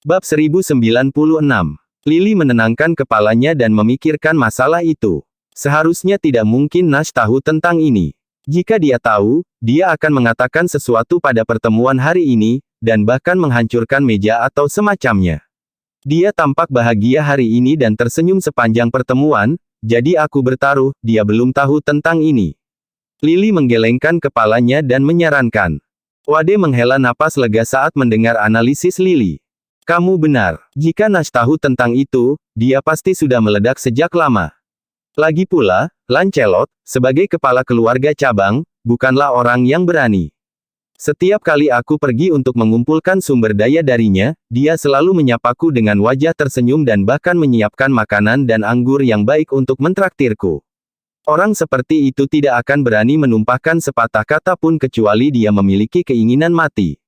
Bab 1096. Lily menenangkan kepalanya dan memikirkan masalah itu. Seharusnya tidak mungkin Nash tahu tentang ini. Jika dia tahu, dia akan mengatakan sesuatu pada pertemuan hari ini, dan bahkan menghancurkan meja atau semacamnya. Dia tampak bahagia hari ini dan tersenyum sepanjang pertemuan, jadi aku bertaruh, dia belum tahu tentang ini. Lily menggelengkan kepalanya dan menyarankan. Wade menghela napas lega saat mendengar analisis Lily. Kamu benar. Jika Nash tahu tentang itu, dia pasti sudah meledak sejak lama. Lagi pula, Lancelot, sebagai kepala keluarga cabang, bukanlah orang yang berani. Setiap kali aku pergi untuk mengumpulkan sumber daya darinya, dia selalu menyapaku dengan wajah tersenyum dan bahkan menyiapkan makanan dan anggur yang baik untuk mentraktirku. Orang seperti itu tidak akan berani menumpahkan sepatah kata pun kecuali dia memiliki keinginan mati.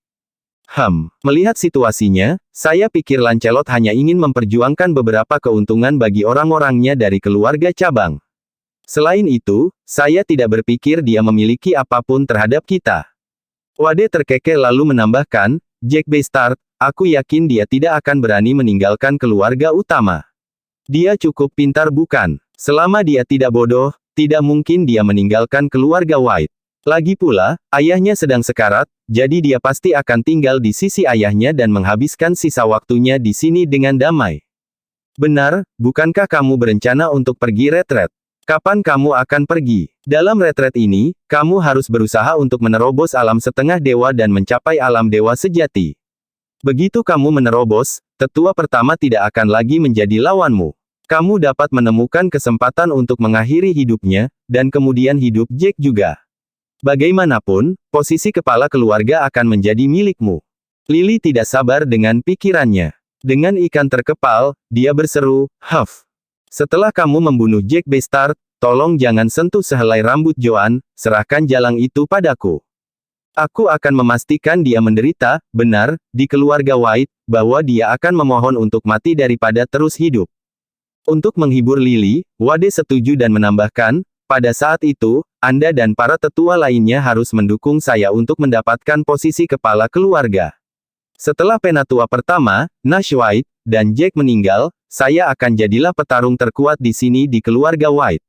Melihat situasinya, saya pikir Lancelot hanya ingin memperjuangkan beberapa keuntungan bagi orang-orangnya dari keluarga cabang. Selain itu, saya tidak berpikir dia memiliki apapun terhadap kita. Wade terkekeh lalu menambahkan, Jack Bastard, aku yakin dia tidak akan berani meninggalkan keluarga utama. Dia cukup pintar bukan? Selama dia tidak bodoh, tidak mungkin dia meninggalkan keluarga White. Lagi pula, ayahnya sedang sekarat, jadi dia pasti akan tinggal di sisi ayahnya dan menghabiskan sisa waktunya di sini dengan damai. Benar, bukankah kamu berencana untuk pergi retret? Kapan kamu akan pergi? Dalam retret ini, kamu harus berusaha untuk menerobos alam setengah dewa dan mencapai alam dewa sejati. Begitu kamu menerobos, tetua pertama tidak akan lagi menjadi lawanmu. Kamu dapat menemukan kesempatan untuk mengakhiri hidupnya, dan kemudian hidup Jack juga. Bagaimanapun, posisi kepala keluarga akan menjadi milikmu. Lily tidak sabar dengan pikirannya. Dengan ikan terkepal, dia berseru, Huff. Setelah kamu membunuh Jack Bastard, tolong jangan sentuh sehelai rambut Joan, serahkan jalang itu padaku. Aku akan memastikan dia menderita, benar, di keluarga White, bahwa dia akan memohon untuk mati daripada terus hidup. Untuk menghibur Lily, Wade setuju dan menambahkan, pada saat itu, Anda dan para tetua lainnya harus mendukung saya untuk mendapatkan posisi kepala keluarga. Setelah penatua pertama, Nash White, dan Jack meninggal, saya akan jadilah petarung terkuat di sini di keluarga White.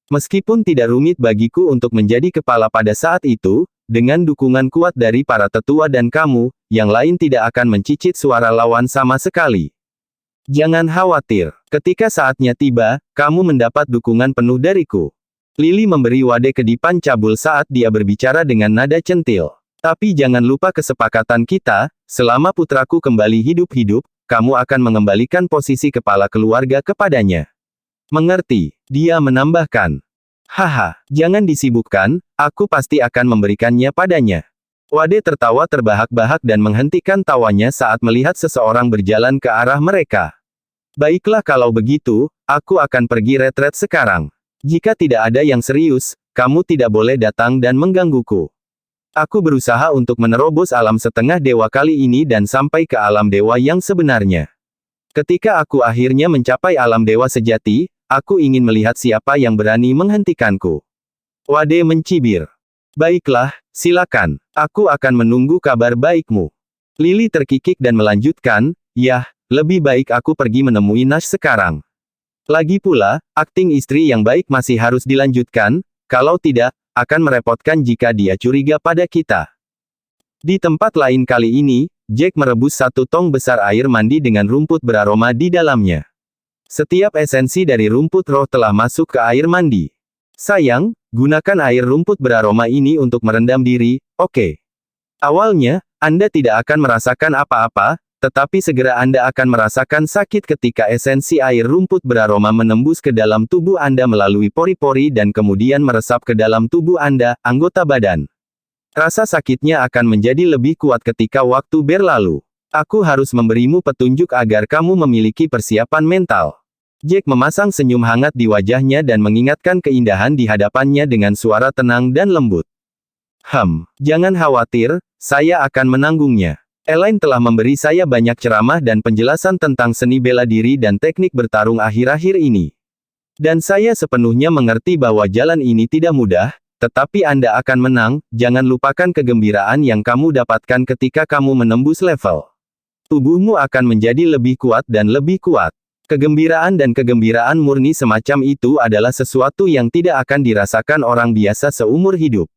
Meskipun tidak rumit bagiku untuk menjadi kepala pada saat itu, dengan dukungan kuat dari para tetua dan kamu, yang lain tidak akan mencicit suara lawan sama sekali. Jangan khawatir, ketika saatnya tiba, kamu mendapat dukungan penuh dariku. Lily memberi Wade kedipan cabul saat dia berbicara dengan nada centil. Tapi jangan lupa kesepakatan kita, selama putraku kembali hidup-hidup, kamu akan mengembalikan posisi kepala keluarga kepadanya. Mengerti? Dia menambahkan. Haha, jangan disibukkan, aku pasti akan memberikannya padanya. Wade tertawa terbahak-bahak dan menghentikan tawanya saat melihat seseorang berjalan ke arah mereka. Baiklah kalau begitu, aku akan pergi retret sekarang. Jika tidak ada yang serius, kamu tidak boleh datang dan menggangguku. Aku berusaha untuk menerobos alam setengah dewa kali ini dan sampai ke alam dewa yang sebenarnya. Ketika aku akhirnya mencapai alam dewa sejati, aku ingin melihat siapa yang berani menghentikanku. Wade mencibir. Baiklah, silakan. Aku akan menunggu kabar baikmu. Lily terkikik dan melanjutkan, yah, lebih baik aku pergi menemui Nash sekarang. Lagi pula, akting istri yang baik masih harus dilanjutkan, kalau tidak, akan merepotkan jika dia curiga pada kita. Di tempat lain kali ini, Jack merebus satu tong besar air mandi dengan rumput beraroma di dalamnya. Setiap esensi dari rumput roh telah masuk ke air mandi. Sayang, gunakan air rumput beraroma ini untuk merendam diri, oke. Awalnya, Anda tidak akan merasakan apa-apa, tetapi segera Anda akan merasakan sakit ketika esensi air rumput beraroma menembus ke dalam tubuh Anda melalui pori-pori dan kemudian meresap ke dalam tubuh Anda, anggota badan. Rasa sakitnya akan menjadi lebih kuat ketika waktu berlalu. Aku harus memberimu petunjuk agar kamu memiliki persiapan mental. Jack memasang senyum hangat di wajahnya dan mengingatkan keindahan di hadapannya dengan suara tenang dan lembut. Jangan khawatir, saya akan menanggungnya. Elaine telah memberi saya banyak ceramah dan penjelasan tentang seni bela diri dan teknik bertarung akhir-akhir ini. Dan saya sepenuhnya mengerti bahwa jalan ini tidak mudah, tetapi Anda akan menang, jangan lupakan kegembiraan yang kamu dapatkan ketika kamu menembus level Tubuhmu akan menjadi lebih kuat dan lebih kuat. Kegembiraan dan kegembiraan murni semacam itu adalah sesuatu yang tidak akan dirasakan orang biasa seumur hidup.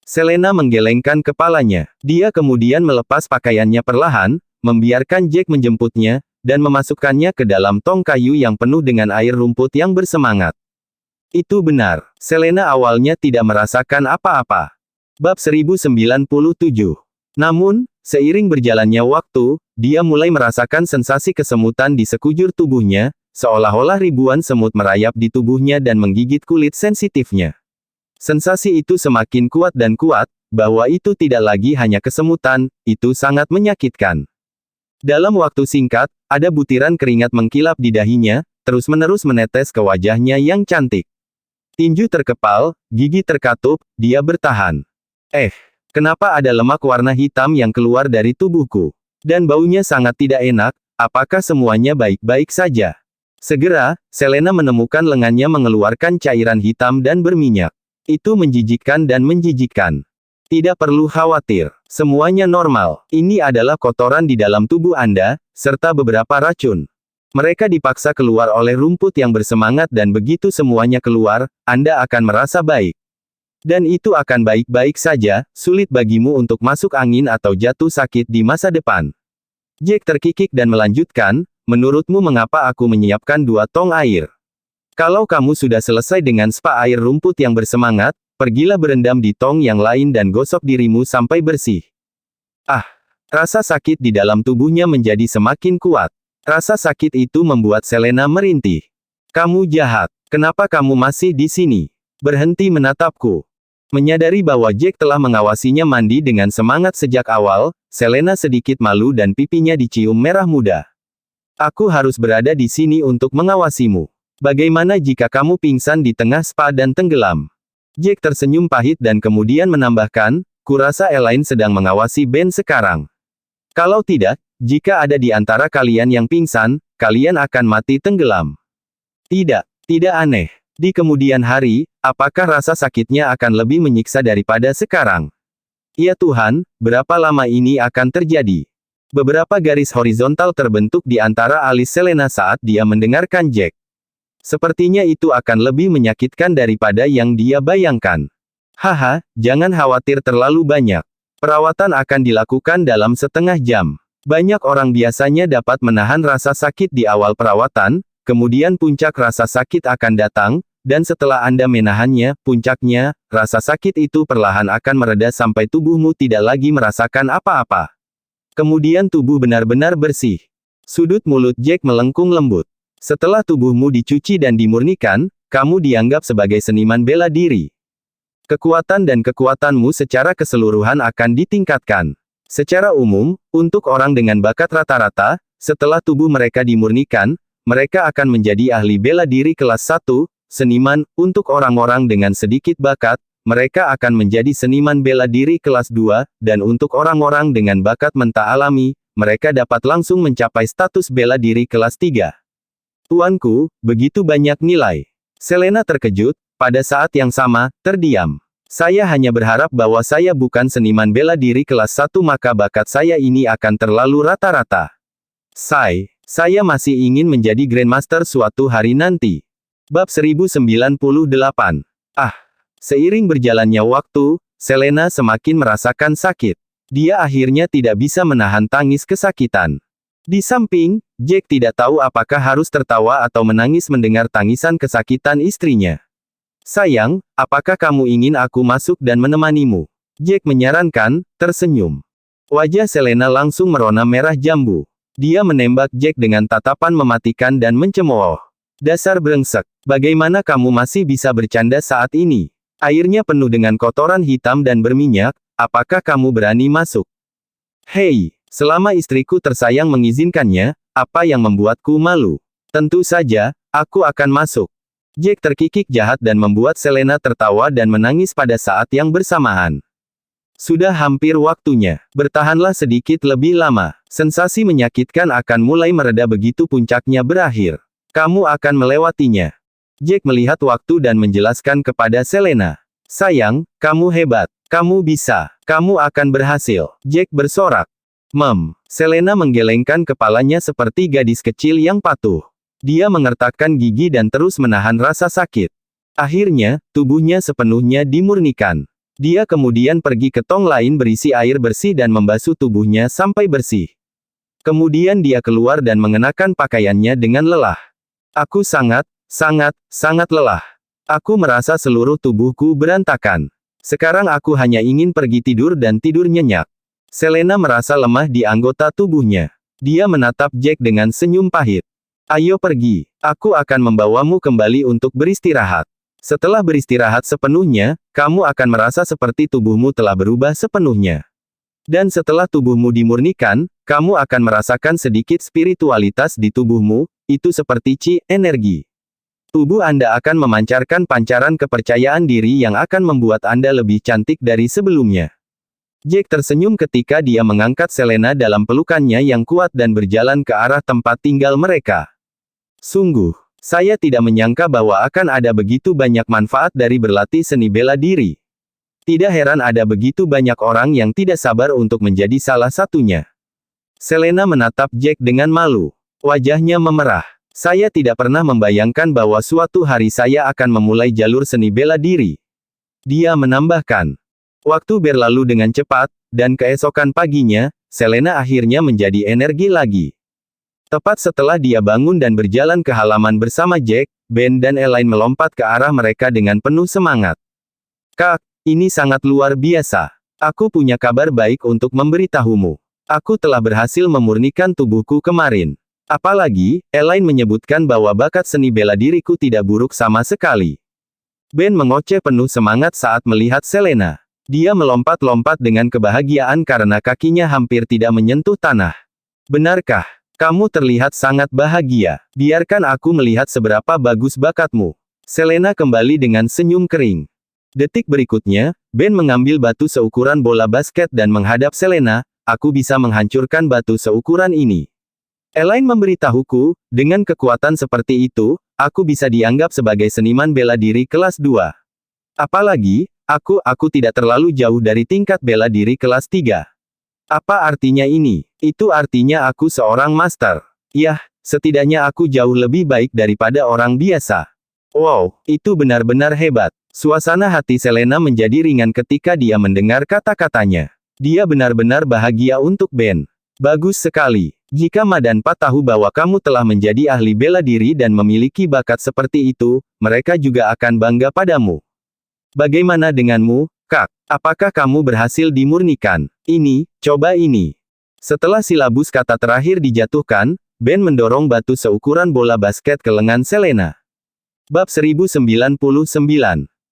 Selena menggelengkan kepalanya. Dia kemudian melepas pakaiannya perlahan, membiarkan Jack menjemputnya, dan memasukkannya ke dalam tong kayu yang penuh dengan air rumput yang bersemangat. Itu benar. Selena awalnya tidak merasakan apa-apa. Bab 1097. Namun, seiring berjalannya waktu, dia mulai merasakan sensasi kesemutan di sekujur tubuhnya, seolah-olah ribuan semut merayap di tubuhnya dan menggigit kulit sensitifnya. Sensasi itu semakin kuat dan kuat, bahwa itu tidak lagi hanya kesemutan, itu sangat menyakitkan. Dalam waktu singkat, ada butiran keringat mengkilap di dahinya, terus-menerus menetes ke wajahnya yang cantik. Tinju terkepal, gigi terkatup, dia bertahan. Kenapa ada lemak warna hitam yang keluar dari tubuhku? Dan baunya sangat tidak enak, apakah semuanya baik-baik saja? Segera, Selena menemukan lengannya mengeluarkan cairan hitam dan berminyak. Itu menjijikkan dan menjijikkan. Tidak perlu khawatir, semuanya normal. Ini adalah kotoran di dalam tubuh Anda, serta beberapa racun. Mereka dipaksa keluar oleh rumput yang bersemangat dan begitu semuanya keluar, Anda akan merasa baik. Dan itu akan baik-baik saja, sulit bagimu untuk masuk angin atau jatuh sakit di masa depan. Jack terkikik dan melanjutkan, menurutmu mengapa aku menyiapkan 2 tong air? Kalau kamu sudah selesai dengan spa air rumput yang bersemangat, pergilah berendam di tong yang lain dan gosok dirimu sampai bersih. Rasa sakit di dalam tubuhnya menjadi semakin kuat. Rasa sakit itu membuat Selena merintih. Kamu jahat. Kenapa kamu masih di sini? Berhenti menatapku. Menyadari bahwa Jack telah mengawasinya mandi dengan semangat sejak awal, Selena sedikit malu dan pipinya dicium merah muda. Aku harus berada di sini untuk mengawasimu. Bagaimana jika kamu pingsan di tengah spa dan tenggelam? Jack tersenyum pahit dan kemudian menambahkan, kurasa Elaine sedang mengawasi Ben sekarang. Kalau tidak, jika ada di antara kalian yang pingsan, kalian akan mati tenggelam. Tidak aneh. Di kemudian hari, apakah rasa sakitnya akan lebih menyiksa daripada sekarang? Ya Tuhan, berapa lama ini akan terjadi? Beberapa garis horizontal terbentuk di antara alis Selena saat dia mendengarkan Jack. Sepertinya itu akan lebih menyakitkan daripada yang dia bayangkan. Haha, jangan khawatir terlalu banyak. Perawatan akan dilakukan dalam setengah jam. Banyak orang biasanya dapat menahan rasa sakit di awal perawatan, kemudian puncak rasa sakit akan datang, dan setelah Anda menahannya, puncaknya, rasa sakit itu perlahan akan mereda sampai tubuhmu tidak lagi merasakan apa-apa. Kemudian tubuh benar-benar bersih. Sudut mulut Jack melengkung lembut. Setelah tubuhmu dicuci dan dimurnikan, kamu dianggap sebagai seniman bela diri. Kekuatan dan kekuatanmu secara keseluruhan akan ditingkatkan. Secara umum, untuk orang dengan bakat rata-rata, setelah tubuh mereka dimurnikan, mereka akan menjadi ahli bela diri kelas 1, seniman. Untuk orang-orang dengan sedikit bakat, mereka akan menjadi seniman bela diri kelas 2, dan untuk orang-orang dengan bakat menta alami, mereka dapat langsung mencapai status bela diri kelas 3. Tuanku, begitu banyak nilai. Selena terkejut, pada saat yang sama, terdiam. Saya hanya berharap bahwa saya bukan seniman bela diri kelas 1 maka bakat saya ini akan terlalu rata-rata. Saya masih ingin menjadi Grandmaster suatu hari nanti. Bab 1098. Seiring berjalannya waktu, Selena semakin merasakan sakit. Dia akhirnya tidak bisa menahan tangis kesakitan. Di samping, Jack tidak tahu apakah harus tertawa atau menangis mendengar tangisan kesakitan istrinya. Sayang, apakah kamu ingin aku masuk dan menemanimu? Jack menyarankan, tersenyum. Wajah Selena langsung merona merah jambu. Dia menembak Jack dengan tatapan mematikan dan mencemooh. Dasar brengsek, bagaimana kamu masih bisa bercanda saat ini? Airnya penuh dengan kotoran hitam dan berminyak, apakah kamu berani masuk? Hei, selama istriku tersayang mengizinkannya, apa yang membuatku malu? Tentu saja, aku akan masuk. Jack terkikik jahat dan membuat Selena tertawa dan menangis pada saat yang bersamaan. Sudah hampir waktunya. Bertahanlah sedikit lebih lama. Sensasi menyakitkan akan mulai mereda begitu puncaknya berakhir. Kamu akan melewatinya. Jack melihat waktu dan menjelaskan kepada Selena. Sayang, kamu hebat. Kamu bisa. Kamu akan berhasil. Jack bersorak. Selena menggelengkan kepalanya seperti gadis kecil yang patuh. Dia mengertakkan gigi dan terus menahan rasa sakit. Akhirnya, tubuhnya sepenuhnya dimurnikan. Dia kemudian pergi ke tong lain berisi air bersih dan membasuh tubuhnya sampai bersih. Kemudian dia keluar dan mengenakan pakaiannya dengan lelah. Aku sangat lelah. Aku merasa seluruh tubuhku berantakan. Sekarang aku hanya ingin pergi tidur dan tidur nyenyak. Selena merasa lemah di anggota tubuhnya. Dia menatap Jack dengan senyum pahit. Ayo pergi. Aku akan membawamu kembali untuk beristirahat. Setelah beristirahat sepenuhnya, kamu akan merasa seperti tubuhmu telah berubah sepenuhnya. Dan setelah tubuhmu dimurnikan, kamu akan merasakan sedikit spiritualitas di tubuhmu, itu seperti chi, energi. Tubuh Anda akan memancarkan pancaran kepercayaan diri yang akan membuat Anda lebih cantik dari sebelumnya. Jack tersenyum ketika dia mengangkat Selena dalam pelukannya yang kuat dan berjalan ke arah tempat tinggal mereka. Sungguh, saya tidak menyangka bahwa akan ada begitu banyak manfaat dari berlatih seni bela diri. Tidak heran ada begitu banyak orang yang tidak sabar untuk menjadi salah satunya. Selena menatap Jack dengan malu. Wajahnya memerah. Saya tidak pernah membayangkan bahwa suatu hari saya akan memulai jalur seni bela diri. Dia menambahkan. Waktu berlalu dengan cepat, dan keesokan paginya, Selena akhirnya menjadi energi lagi. Tepat setelah dia bangun dan berjalan ke halaman bersama Jack, Ben dan Elaine melompat ke arah mereka dengan penuh semangat. Kak, ini sangat luar biasa. Aku punya kabar baik untuk memberitahumu. Aku telah berhasil memurnikan tubuhku kemarin. Apalagi, Elaine menyebutkan bahwa bakat seni bela diriku tidak buruk sama sekali. Ben mengoceh penuh semangat saat melihat Selena. Dia melompat-lompat dengan kebahagiaan karena kakinya hampir tidak menyentuh tanah. Benarkah? Kamu terlihat sangat bahagia. Biarkan aku melihat seberapa bagus bakatmu. Selena kembali dengan senyum kering. Detik berikutnya, Ben mengambil batu seukuran bola basket dan menghadap Selena. Aku bisa menghancurkan batu seukuran ini. Elaine memberitahuku, dengan kekuatan seperti itu, aku bisa dianggap sebagai seniman bela diri kelas 2. Apalagi, aku tidak terlalu jauh dari tingkat bela diri kelas 3. Apa artinya ini? Itu artinya aku seorang master. Yah, setidaknya aku jauh lebih baik daripada orang biasa. Wow, itu benar-benar hebat. Suasana hati Selena menjadi ringan ketika dia mendengar kata-katanya. Dia benar-benar bahagia untuk Ben. Bagus sekali. Jika Ma dan Pa tahu bahwa kamu telah menjadi ahli bela diri dan memiliki bakat seperti itu, mereka juga akan bangga padamu. Bagaimana denganmu, Kak? Apakah kamu berhasil dimurnikan? Coba ini. Setelah silabus kata terakhir dijatuhkan, Ben mendorong batu seukuran bola basket ke lengan Selena. Bab 1099.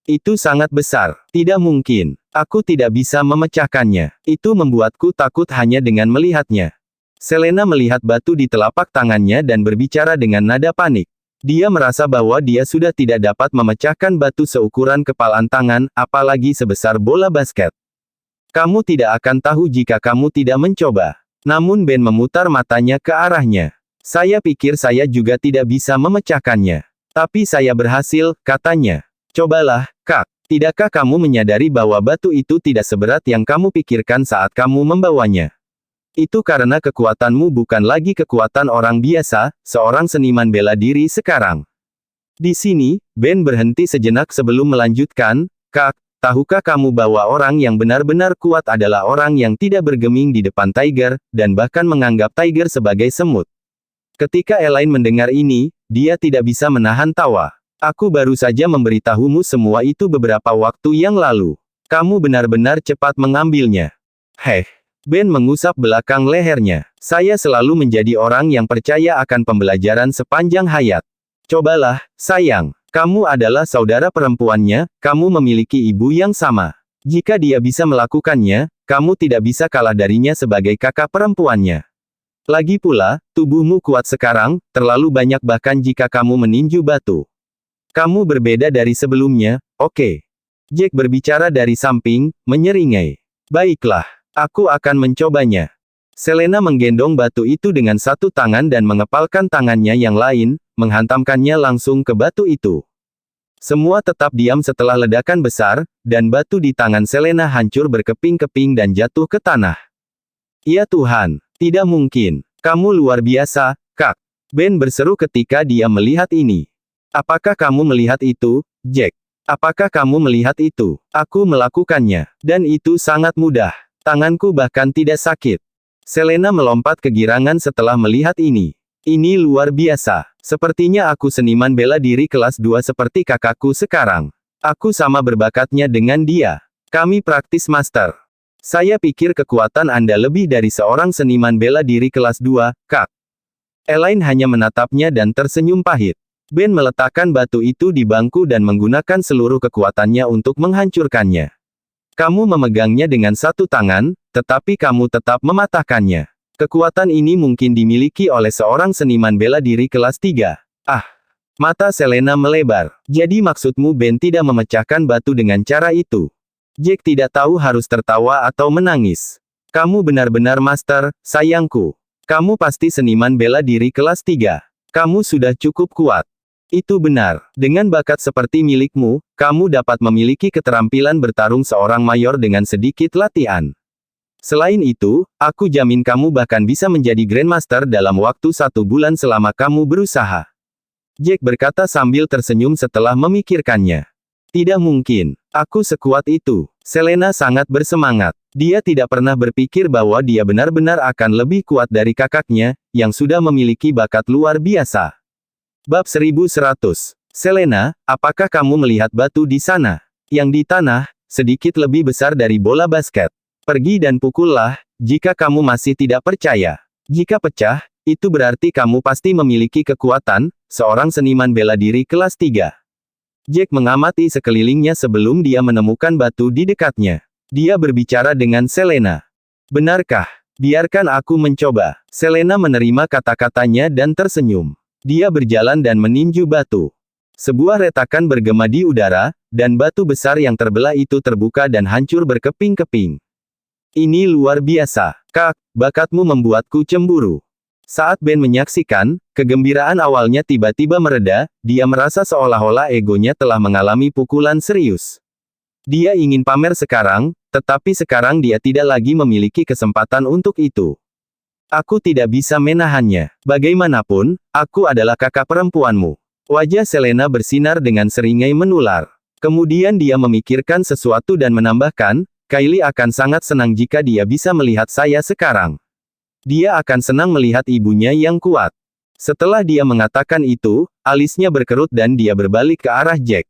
Itu sangat besar. Tidak mungkin. Aku tidak bisa memecahkannya. Itu membuatku takut hanya dengan melihatnya. Selena melihat batu di telapak tangannya dan berbicara dengan nada panik. Dia merasa bahwa dia sudah tidak dapat memecahkan batu seukuran kepalan tangan, apalagi sebesar bola basket. Kamu tidak akan tahu jika kamu tidak mencoba. Namun Ben memutar matanya ke arahnya. Saya pikir saya juga tidak bisa memecahkannya. Tapi saya berhasil, katanya. Cobalah, Kak. Tidakkah kamu menyadari bahwa batu itu tidak seberat yang kamu pikirkan saat kamu membawanya? Itu karena kekuatanmu bukan lagi kekuatan orang biasa, seorang seniman bela diri sekarang. Di sini, Ben berhenti sejenak sebelum melanjutkan, Kak, tahukah kamu bahwa orang yang benar-benar kuat adalah orang yang tidak bergeming di depan Tiger, dan bahkan menganggap Tiger sebagai semut. Ketika Elaine mendengar ini, dia tidak bisa menahan tawa. Aku baru saja memberitahumu semua itu beberapa waktu yang lalu. Kamu benar-benar cepat mengambilnya. Heh. Ben mengusap belakang lehernya. Saya selalu menjadi orang yang percaya akan pembelajaran sepanjang hayat. Cobalah, sayang. Kamu adalah saudara perempuannya, kamu memiliki ibu yang sama. Jika dia bisa melakukannya, kamu tidak bisa kalah darinya sebagai kakak perempuannya. Lagi pula, tubuhmu kuat sekarang, terlalu banyak bahkan jika kamu meninju batu. Kamu berbeda dari sebelumnya, oke. Jack berbicara dari samping, menyeringai. Baiklah. Aku akan mencobanya. Selena menggendong batu itu dengan satu tangan dan mengepalkan tangannya yang lain, menghantamkannya langsung ke batu itu. Semua tetap diam setelah ledakan besar, dan batu di tangan Selena hancur berkeping-keping dan jatuh ke tanah. Ya Tuhan, tidak mungkin. Kamu luar biasa, Kak. Ben berseru ketika dia melihat ini. Apakah kamu melihat itu, Jack? Apakah kamu melihat itu? Aku melakukannya. Dan itu sangat mudah. Tanganku bahkan tidak sakit. Selena melompat kegirangan setelah melihat ini. Ini luar biasa. Sepertinya aku seniman bela diri kelas 2 seperti kakakku sekarang. Aku sama berbakatnya dengan dia. Kami praktis master. Saya pikir kekuatan Anda lebih dari seorang seniman bela diri kelas 2, Kak. Elaine hanya menatapnya dan tersenyum pahit. Ben meletakkan batu itu di bangku dan menggunakan seluruh kekuatannya untuk menghancurkannya. Kamu memegangnya dengan satu tangan, tetapi kamu tetap mematahkannya. Kekuatan ini mungkin dimiliki oleh seorang seniman bela diri kelas 3. Ah! Mata Selena melebar. Jadi maksudmu Ben tidak memecahkan batu dengan cara itu? Jack tidak tahu harus tertawa atau menangis. Kamu benar-benar master, sayangku. Kamu pasti seniman bela diri kelas 3. Kamu sudah cukup kuat. Itu benar. Dengan bakat seperti milikmu, kamu dapat memiliki keterampilan bertarung seorang mayor dengan sedikit latihan. Selain itu, aku jamin kamu bahkan bisa menjadi Grandmaster dalam waktu 1 bulan selama kamu berusaha. Jack berkata sambil tersenyum setelah memikirkannya. Tidak mungkin. Aku sekuat itu. Selena sangat bersemangat. Dia tidak pernah berpikir bahwa dia benar-benar akan lebih kuat dari kakaknya, yang sudah memiliki bakat luar biasa. Bab 1100. Selena, apakah kamu melihat batu di sana? Yang di tanah, sedikit lebih besar dari bola basket. Pergi dan pukullah, jika kamu masih tidak percaya. Jika pecah, itu berarti kamu pasti memiliki kekuatan, seorang seniman bela diri kelas 3. Jack mengamati sekelilingnya sebelum dia menemukan batu di dekatnya. Dia berbicara dengan Selena. Benarkah? Biarkan aku mencoba. Selena menerima kata-katanya dan tersenyum. Dia berjalan dan meninju batu. Sebuah retakan bergema di udara, dan batu besar yang terbelah itu terbuka dan hancur berkeping-keping. Ini luar biasa. Kak, bakatmu membuatku cemburu. Saat Ben menyaksikan, kegembiraan awalnya tiba-tiba mereda, dia merasa seolah-olah egonya telah mengalami pukulan serius. Dia ingin pamer sekarang, tetapi sekarang dia tidak lagi memiliki kesempatan untuk itu. Aku tidak bisa menahannya. Bagaimanapun, aku adalah kakak perempuanmu. Wajah Selena bersinar dengan seringai menular. Kemudian dia memikirkan sesuatu dan menambahkan, Kylie akan sangat senang jika dia bisa melihat saya sekarang. Dia akan senang melihat ibunya yang kuat. Setelah dia mengatakan itu, alisnya berkerut dan dia berbalik ke arah Jack.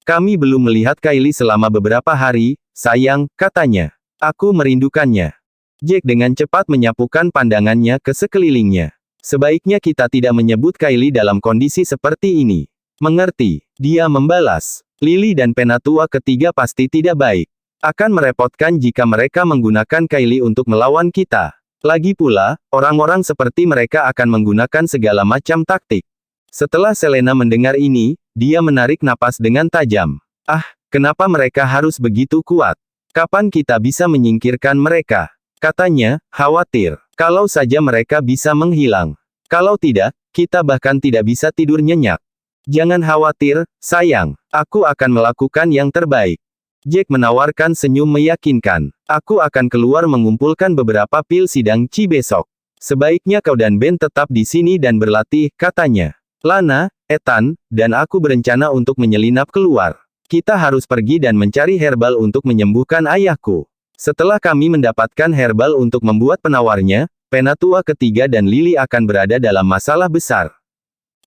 Kami belum melihat Kylie selama beberapa hari, sayang, katanya. Aku merindukannya. Jack dengan cepat menyapukan pandangannya ke sekelilingnya. Sebaiknya kita tidak menyebut Kylie dalam kondisi seperti ini. Mengerti, dia membalas. Lily dan Penatua ketiga pasti tidak baik. Akan merepotkan jika mereka menggunakan Kylie untuk melawan kita. Lagi pula, orang-orang seperti mereka akan menggunakan segala macam taktik. Setelah Selena mendengar ini, dia menarik napas dengan tajam. Ah, kenapa mereka harus begitu kuat? Kapan kita bisa menyingkirkan mereka? Katanya, khawatir. Kalau saja mereka bisa menghilang. Kalau tidak, kita bahkan tidak bisa tidur nyenyak. Jangan khawatir, sayang. Aku akan melakukan yang terbaik. Jack menawarkan senyum meyakinkan. Aku akan keluar mengumpulkan beberapa pil sidang Qi besok. Sebaiknya kau dan Ben tetap di sini dan berlatih, katanya. Lana, Ethan, dan aku berencana untuk menyelinap keluar. Kita harus pergi dan mencari herbal untuk menyembuhkan ayahku. Setelah kami mendapatkan herbal untuk membuat penawarnya, Penatua ketiga dan Lily akan berada dalam masalah besar.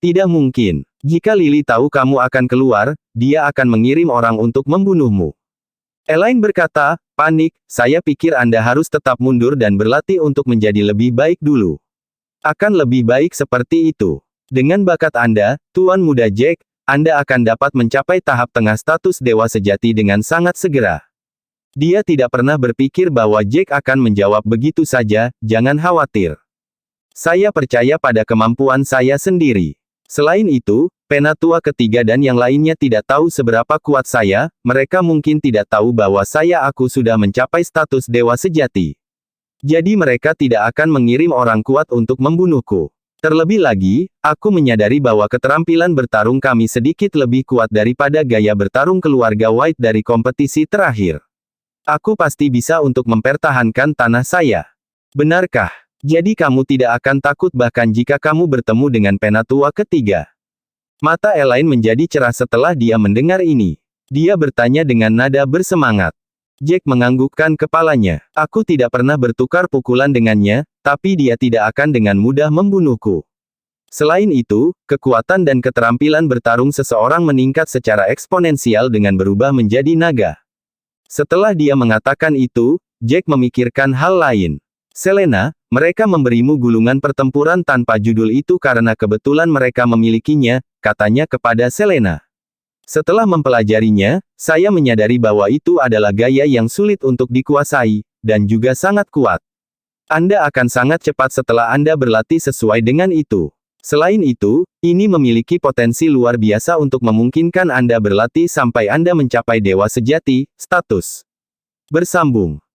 Tidak mungkin. Jika Lily tahu kamu akan keluar, dia akan mengirim orang untuk membunuhmu. Elaine berkata, panik, saya pikir Anda harus tetap mundur dan berlatih untuk menjadi lebih baik dulu. Akan lebih baik seperti itu. Dengan bakat Anda, Tuan Muda Jack, Anda akan dapat mencapai tahap tengah status dewa sejati dengan sangat segera. Dia tidak pernah berpikir bahwa Jack akan menjawab begitu saja, jangan khawatir. Saya percaya pada kemampuan saya sendiri. Selain itu, Penatua ketiga dan yang lainnya tidak tahu seberapa kuat saya, mereka mungkin tidak tahu bahwa aku sudah mencapai status dewa sejati. Jadi mereka tidak akan mengirim orang kuat untuk membunuhku. Terlebih lagi, aku menyadari bahwa keterampilan bertarung kami sedikit lebih kuat daripada gaya bertarung keluarga White dari kompetisi terakhir. Aku pasti bisa untuk mempertahankan tanah saya. Benarkah? Jadi kamu tidak akan takut bahkan jika kamu bertemu dengan Penatua ketiga. Mata Elaine menjadi cerah setelah dia mendengar ini. Dia bertanya dengan nada bersemangat. Jack menganggukkan kepalanya. Aku tidak pernah bertukar pukulan dengannya, tapi dia tidak akan dengan mudah membunuhku. Selain itu, kekuatan dan keterampilan bertarung seseorang meningkat secara eksponensial dengan berubah menjadi naga. Setelah dia mengatakan itu, Jack memikirkan hal lain. Selena, mereka memberimu gulungan pertempuran tanpa judul itu karena kebetulan mereka memilikinya, katanya kepada Selena. Setelah mempelajarinya, saya menyadari bahwa itu adalah gaya yang sulit untuk dikuasai, dan juga sangat kuat. Anda akan sangat cepat setelah Anda berlatih sesuai dengan itu. Selain itu, ini memiliki potensi luar biasa untuk memungkinkan Anda berlatih sampai Anda mencapai dewa sejati, status. Bersambung.